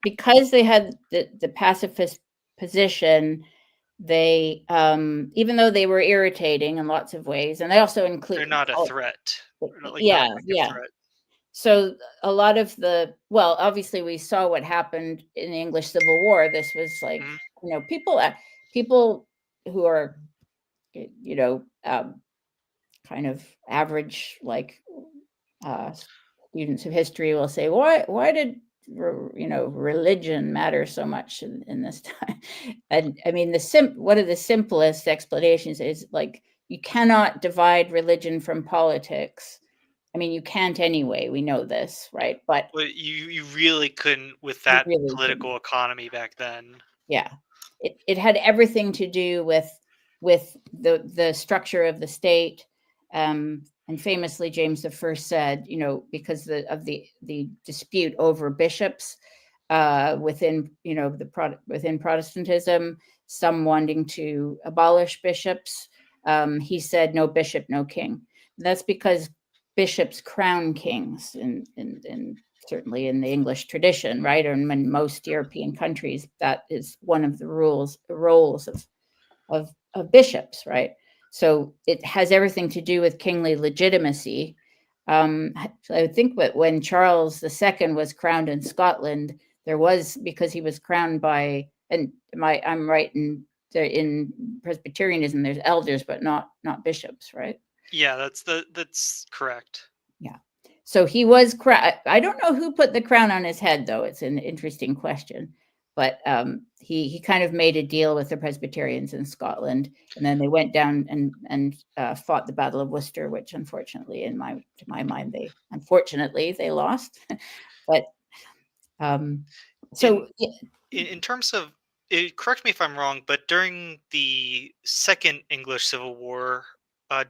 because they had the pacifist position, they even though they were irritating in lots of ways, and they also They're include not a threat. They're not, like, not yeah, an active yeah. threat. So a lot of well, obviously we saw what happened in the English Civil War. This was like, Mhm. people who are, kind of average, like, uh, students of history will say, why did religion matter so much in this time? And I mean, one of the simplest explanations is, like, you cannot divide religion from politics. I mean, you can't anyway. We know this, right? But But you really couldn't with you that really couldn't. political economy back then. Yeah, it had everything to do with the structure of the state. And famously, James I said, because of the dispute over bishops, within within Protestantism, some wanting to abolish bishops. He said, "No bishop, no king." And that's because bishops crown kings in certainly in the English tradition, right? Or in most European countries, that is one of the roles of bishops, right? So it has everything to do with kingly legitimacy. So I think that when Charles II was crowned in Scotland, there was, because he was crowned by, and I'm right in Presbyterianism, there's elders, but not bishops, right? Yeah, that's correct. Yeah. So he was crowned. I don't know who put the crown on his head, though. It's an interesting question. But he kind of made a deal with the Presbyterians in Scotland, and then they went down and fought the Battle of Worcester, which unfortunately, to my mind, they lost. But In so in terms of correct me if I'm wrong, but during the Second English Civil War,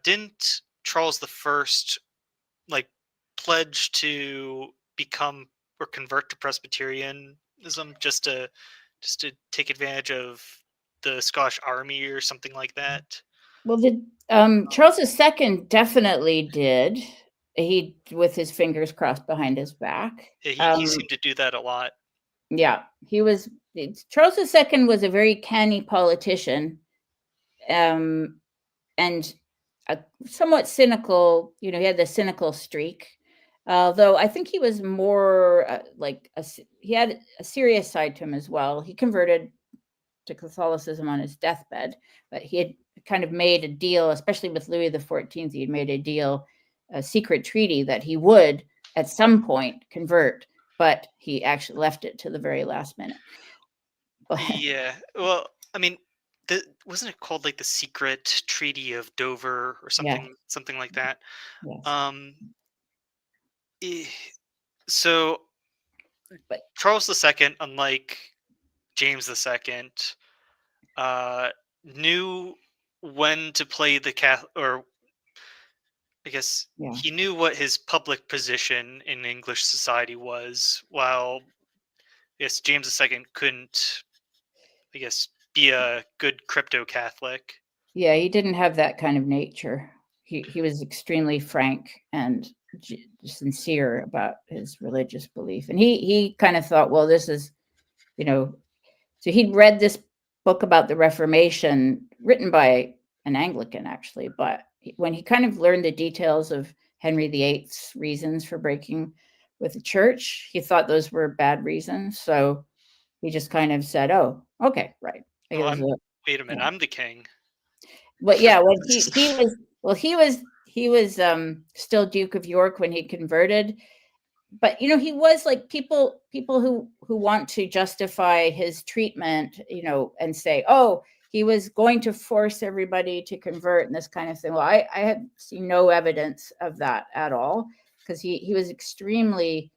didn't Charles I like pledge to become or convert to Presbyterianism just to take advantage of the Scottish army or something like that? well, did Charles II definitely did. He, with his fingers crossed behind his back. Yeah, he seemed to do that a lot. Yeah, Charles II was a very canny politician, and a somewhat cynical. He had the cynical streak. Although I think he was more he had a serious side to him as well. He converted to Catholicism on his deathbed, but he had kind of made a deal, especially with Louis XIV. He had made a deal, a secret treaty, that he would at some point convert, but he actually left it to the very last minute. Yeah. Well, I mean, wasn't it called like the Secret Treaty of Dover or Yeah. something like that? Yes. Um, eh, so But Charles II, unlike James II, uh, knew when to play the Catholic, or I guess yeah. he knew what his public position in English society was, while yes, James II couldn't, I guess, be a good crypto Catholic. Yeah, he didn't have that kind of nature. He was extremely frank and sincere about his religious belief. And he kind of thought, well, this is, you know, so he'd read this book about the Reformation written by an Anglican, actually, but when he kind of learned the details of Henry VIII's reasons for breaking with the church, he thought those were bad reasons. So he just kind of said, "Oh, okay, right." Like it Well, was I'm a, wait a minute, yeah. I'm the king. But yeah, when he was still Duke of York when he converted, but he was like, people who want to justify his treatment, and say, oh, he was going to force everybody to convert and this kind of thing. Well, I have seen no evidence of that at all, because he was extremely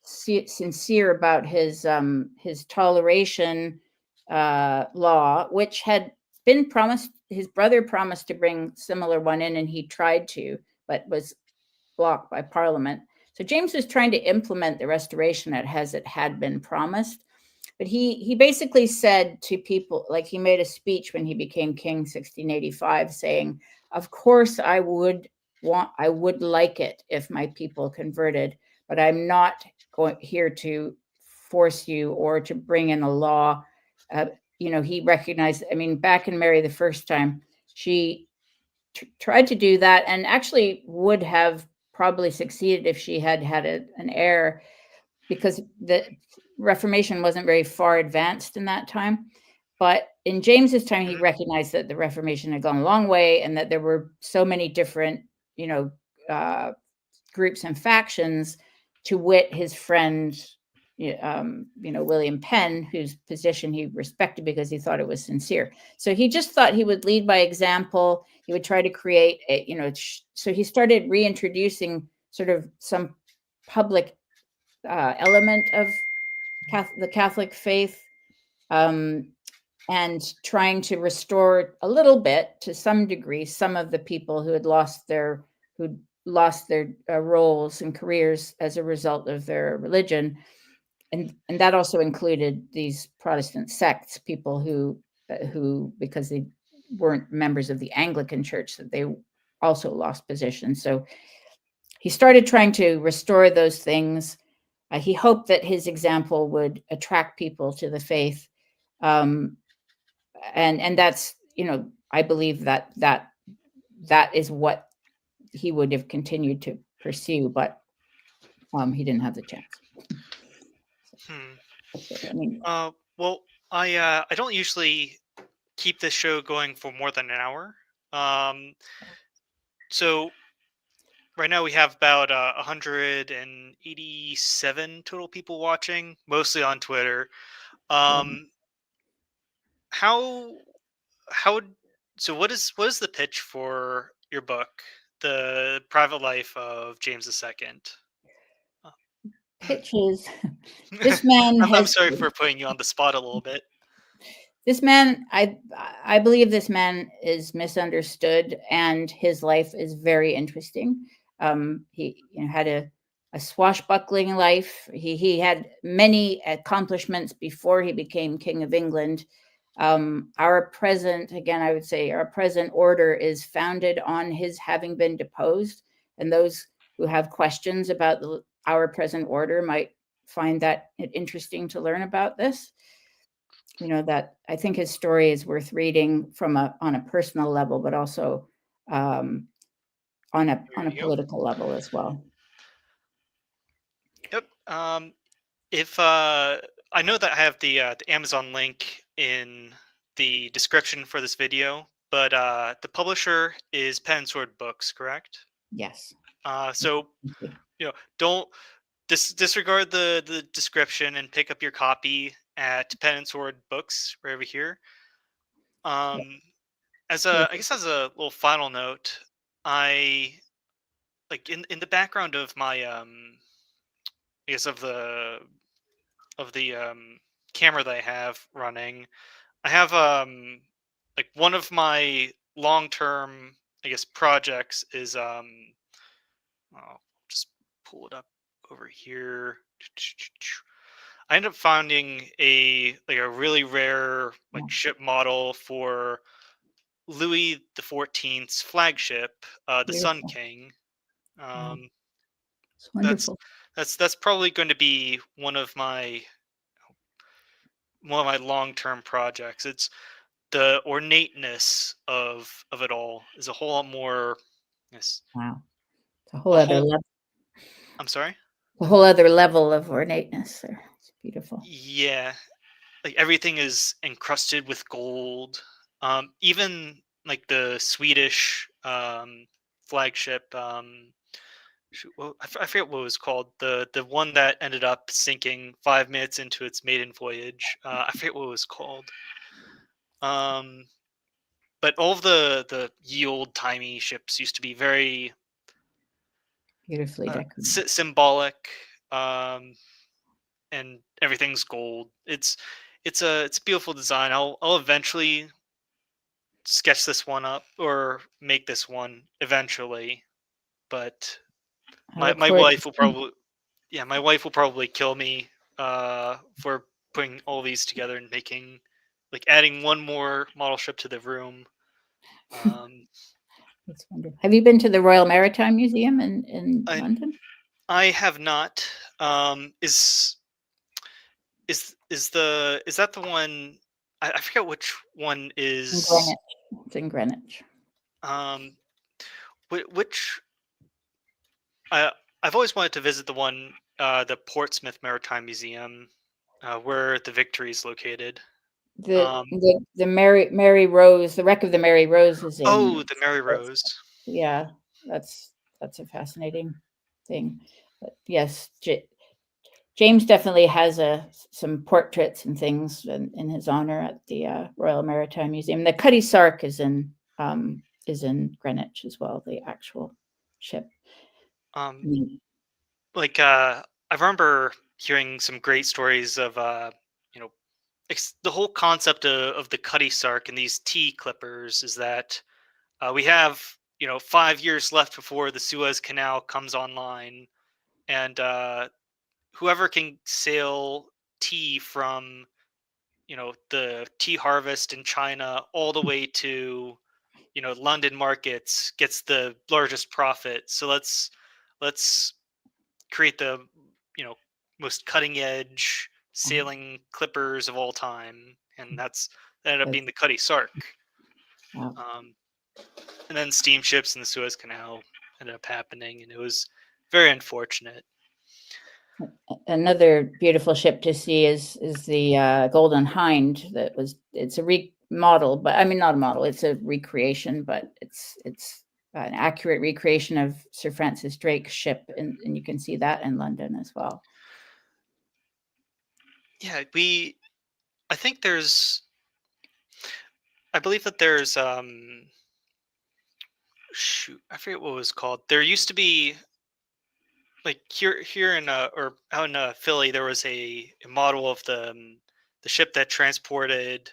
sincere about his toleration law, which had been promised. His brother promised to bring similar one in, and he tried to, but was blocked by Parliament. So James was trying to implement the restoration as it had been promised. But he basically said to people, like he made a speech when he became king 1685 saying, of course I would like it if my people converted, but I'm not here to force you or to bring in a law. He recognized, I mean, back in Mary the first time, she tried to do that and actually would have probably succeeded if she had had an heir, because the Reformation wasn't very far advanced in that time. But in James's time, he recognized that the Reformation had gone a long way and that there were so many different, groups and factions, to wit his friend, William Penn, whose position he respected because he thought it was sincere. So he just thought he would lead by example. He would try to create so he started reintroducing sort of some public element of the Catholic faith, and trying to restore a little bit, to some degree, some of the people who had lost their roles and careers as a result of their religion, and that also included these Protestant sects, people who because they weren't members of the Anglican Church, that they also lost positions. So he started trying to restore those things. He hoped that his example would attract people to the faith, and that's, I believe that is what he would have continued to pursue, but he didn't have the chance. I mean, well, I don't usually keep this show going for more than an hour. So right now we have about 187 total people watching, mostly on Twitter. How so what is the pitch for your book, The Private Life of James II? Pitches. This man I'm sorry for putting you on the spot a little bit. This man, I believe this man is misunderstood, and his life is very interesting. He had a swashbuckling life. He had many accomplishments before he became King of England. Our present order is founded on his having been deposed, and those who have questions about our present order might find that interesting to learn about this. That I think his story is worth reading on a personal level, but also on a political level as well. Yep. If I know that I have the Amazon link in the description for this video, but the publisher is Pen and Sword Books, correct? Yes. So don't disregard the description and pick up your copy at Pen and Sword Books right over here. As a little final note, I like in the background of my I guess of the camera that I have running, I have like one of my long-term, I guess, projects is I'll just pull it up over here. I ended up finding a really rare ship model for Louis XIV's flagship, the Sun King. It's wonderful. That's probably going to be one of my long-term projects. It's the ornateness of it all is a whole lot more. Yes. Wow, it's a whole other level. I'm sorry. A whole other level of ornateness there. It's beautiful. Yeah, like everything is encrusted with gold. Even like the Swedish flagship. I forget what it was called. The one that ended up sinking 5 minutes into its maiden voyage. I forget what it was called. But all of the ye old timey ships used to be very beautifully decorated, symbolic, and everything's gold. It's a beautiful design. I'll eventually sketch this one up or make this one eventually, but my wife will probably kill me for putting all these together and making, like, adding one more model ship to the room. That's wonderful. Have you been to the Royal Maritime Museum in I London? I have not. Is that the one? I forget which one In is. Greenwich. It's in Greenwich. Um, which I I've always wanted to visit the one, the Portsmouth Maritime Museum, where the Victory is located. Um, The Mary Rose, the wreck of the Mary Rose is in. oh, the Mary Rose. Yeah, that's that's a fascinating thing. But yes, James definitely has some portraits and things in his honor at the Royal Maritime Museum. The Cutty Sark is in Greenwich as well. The actual ship. Um, Mm. like I remember hearing some great stories of you know, the whole concept of the Cutty Sark and these T clippers is that we have, 5 years left before the Suez Canal comes online, and whoever can sail tea from, the tea harvest in China all the way to, London markets gets the largest profit. So let's create the, you know most cutting edge sailing clippers of all time, and that ended up being the Cutty Sark. Wow. Um, and then steamships in the Suez Canal ended up happening, and it was very unfortunate. Another beautiful ship to see is the Golden Hind. It's a remodel, but I mean not a model. It's a recreation, but it's an accurate recreation of Sir Francis Drake's ship, and you can see that in London as well. Yeah, I think I believe that there's shoot, I forget what it was called. There used to be, like, here in or out in Philly, there was a model of the ship that transported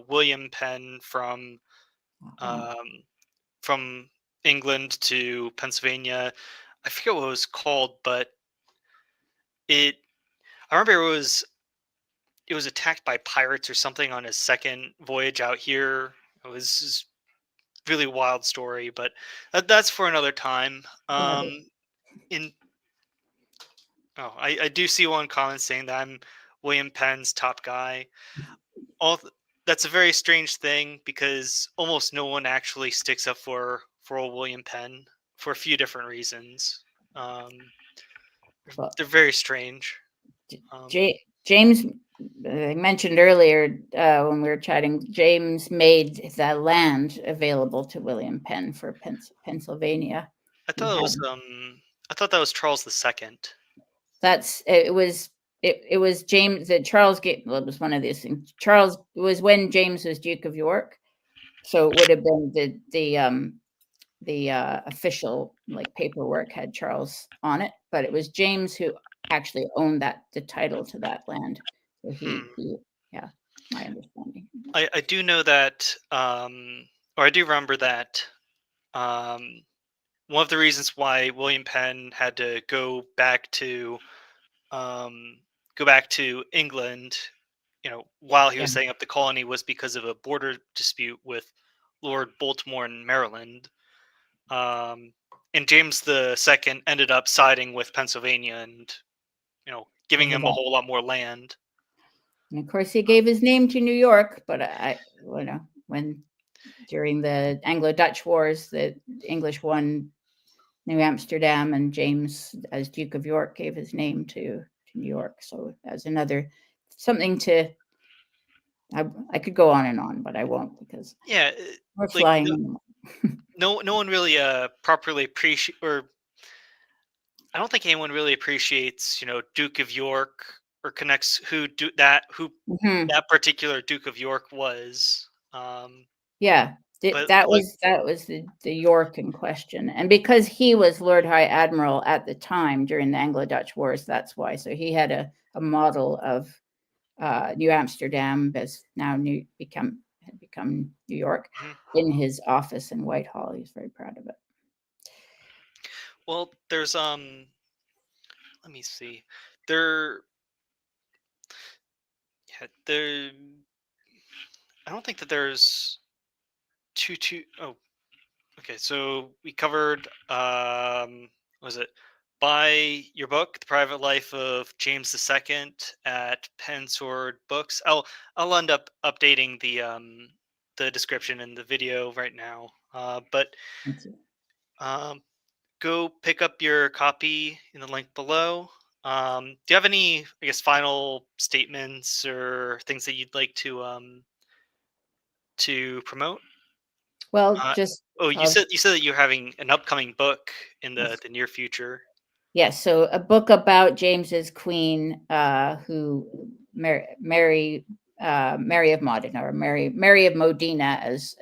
William Penn Um, um, from England to Pennsylvania. I forget what it was called, but it I remember it was attacked by pirates or something on his second voyage out here. It was just really wild story, but that's for another time. yeah, In I do see one comment saying that I'm William Penn's top guy. All that's a very strange thing because almost no one actually sticks up for old William Penn for a few different reasons. Um, well, they're very strange. Um, James, I mentioned earlier when we were chatting, James made the land available to William Penn for Pennsylvania. I He thought it was had I thought that was Charles II. that's it was James that Charles gave. Well, it was one of these things. Charles was when James was Duke of York, so it would have been the official like paperwork had Charles on it, but it was James who actually owned the title to that land. So Hmm. he yeah, my understanding. I do know that, or I do remember that, one of the reasons why William Penn had to um, go back to England, while he Yeah, was setting up the colony, was because of a border dispute with Lord Baltimore in Maryland. Um, and James the Second ended up siding with Pennsylvania and, giving over him a that. whole lot more land. And of course, he gave his name to New York, but you know, when during the Anglo-Dutch Wars, the English won New Amsterdam, and James, as Duke of York, gave his name to New York. So as another something to, I could go on, but I won't because Yeah, we're like flying. no one really properly appreciate, or I don't think anyone really appreciates, Duke of York, or connects who Mhm. that particular Duke of York was. Yeah, But like, that was the York in question, and because he was Lord High Admiral at the time during the Anglo-Dutch Wars, that's why. So he had a model of New Amsterdam, as now had become New York, mhm. in his office in Whitehall. He's very proud of it. Well, there's let me see, there Yeah, there. I don't think that there's two. Oh, okay. So we covered. Was it buy your book, The Private Life of James II, at Pen Sword Books. I'll end up updating the description in the video right now. But Thank you. um, go pick up your copy in the link below. Do you have any, I guess, final statements or things that you'd like to promote? Well, Uh, just oh, uh, you said that you're having an upcoming book in yes. the near future. Yes, so a book about James's queen, who Mary Mary of Modena, or Mary of Modena, as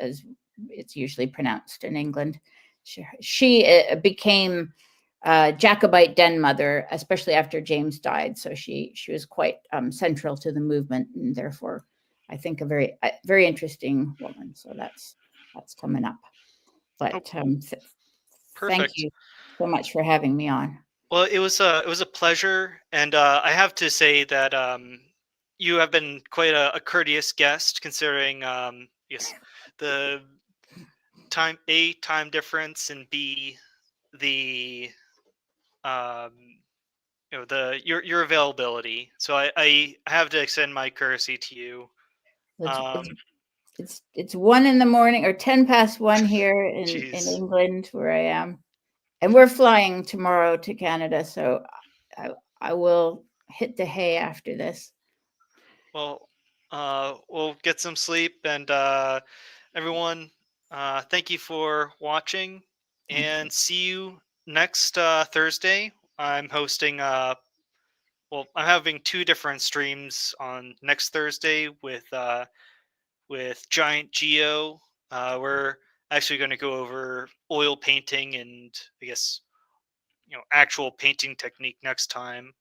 it's usually pronounced in England. She became Jacobite den mother, especially after James died. So she was quite central to the movement, and therefore, I think a very interesting woman. So that's coming up. Oh, But thank perfect. you so much for having me on. Well, it was a pleasure, and I have to say that you have been quite a courteous guest, considering yes, the time difference, and B, the um, your availability. So I have to extend my courtesy to you. It's Um, it's it's 1 in the morning, or 10 past 1 here in Jeez. England, where I am, and we're flying tomorrow to Canada. So I I will hit the hay after this. Well, we'll get some sleep, and everyone, thank you for watching, Thank you. and see you next Thursday. I'm hosting. Well, I'm having two different streams on next Thursday with Giant Geo. We're actually going to go over oil painting and, I guess, actual painting technique next time.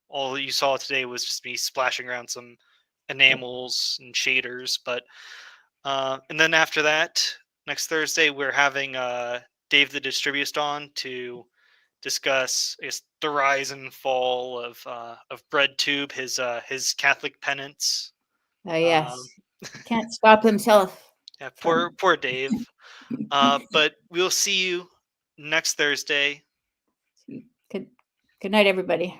All you saw today was just me splashing around some Yep. enamels and shaders. But and then after that, next Thursday, we're having Dave the Distributist on to discuss, I guess, the rise and fall of BreadTube, his Catholic penance. Um, Yes, he can't stop himself yeah, from. poor Dave. But we'll see you next Thursday. Good, good night, everybody.